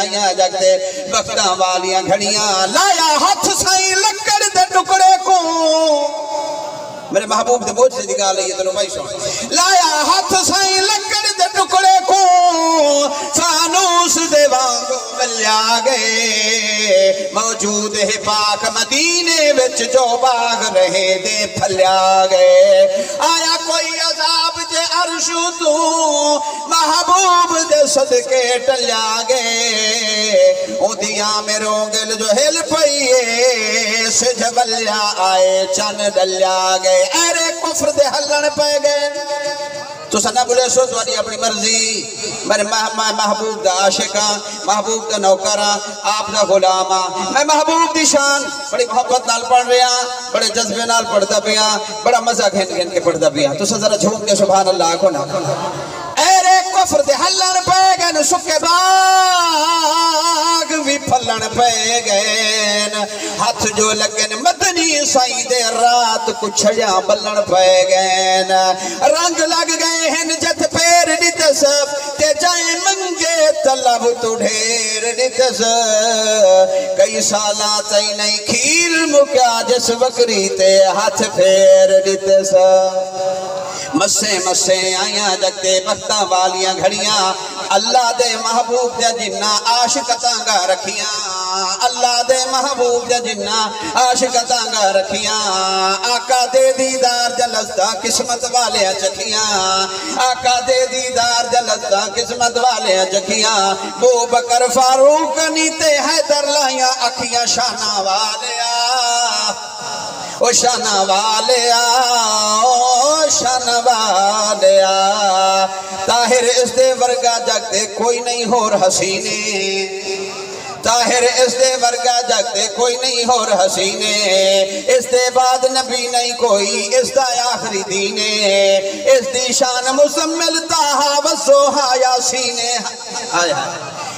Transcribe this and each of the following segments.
آئیاں جگتے وقتاں والیاں گھڑیاں لایا ہاتھ سائیں لکڑ دے ٹکڑے کو میرے محبوب دے موجزے دی گال ہے یہ تنو بھائی سن لایا ہاتھ سائیں لکڑ دے ٹکڑے کو فانوس دے وانگو ملیا گئے موجود ہے پاک مدینے وچ جو باغ رہے دے پھلیا گئے آیا کوئی عذاب جے عرشو تو محبوب دے صدقے ٹلیا گئے او دیا میں رونگل جو ہل پئیے سجھولیا آئے چن ڈلیا گئے ارے کفر دے ہلن پہ گئے تو سنہ بولے سو تواری اپنی مرضی میرے محبوب دا عاشقاں محبوب دا نوکراں آپ دا غلاماں میں محبوب دی شان بڑی محبت نال پڑھ رہا بڑے جذبے نال پڑھتا پیا بڑا مزہ گھن گھن کے پڑھتا پیا تو ذرا جھوم کے سبحان اللہ کو نا اے کفر دے ہلن پہ گئے سکے باغ بھی پھلن پہ گئے ہاتھ جو لگن مدنی سائی دے رات کچھڑیاں بلن پہ گئے رنگ لگ گئے ہیں جت پیر نتس تے جائیں منگے طلب تو ڈھیر نتس کئی سالہ تئی نہیں کھیر مکیا جس وکری تے ہاتھ پھیر نتس مسے مسے آیاں جگتے وقتاں والیاں گھڑیاں اللہ دے محبوب دے جنہ عاشقتاں گا رکھیاں اللہ دے محبوب دے جنہ عاشقتاں گا رکھیاں آقا دے دیدار جلستا قسمت والے چکھیاں آقا دے دیدار جلستا قسمت والے چکھیاں بو بکر فاروق نیتے حیدر لائیاں اکھیاں شانہ والیا او شانہ والیا او شانہ والیا طاہر اس دے ورگا جگتے کوئی نہیں ہور حسینے طاہر اس دے ورگا جگتے کوئی نہیں ہور حسینے اس دے بعد نبی نہیں کوئی اس دا آخری دینے اس دی شان مسمل تاہا وزوہا یاسینے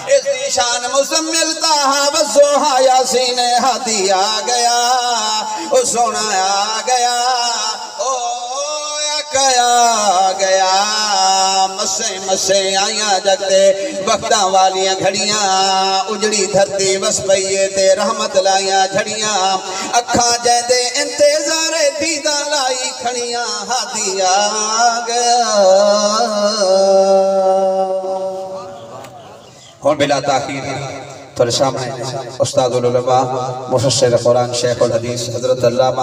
اس دی شان مسمل تاہا وزوہا یاسینے ہدی آگیا او سونا آگیا او آ گیا مسے مسے آیاں جگتے وقتاں والیاں گھڑیاں اجڑی دھرتی بس پئیے تے رحمت لائیاں جھڑیاں اکھاں جیندے انتظار دیداں لائی کھڑیاں ہادی آ گیا ہون بلا تاخیر تو سامنے استاد العلماء مفسر قرآن شیخ الحدیث حضرت علامہ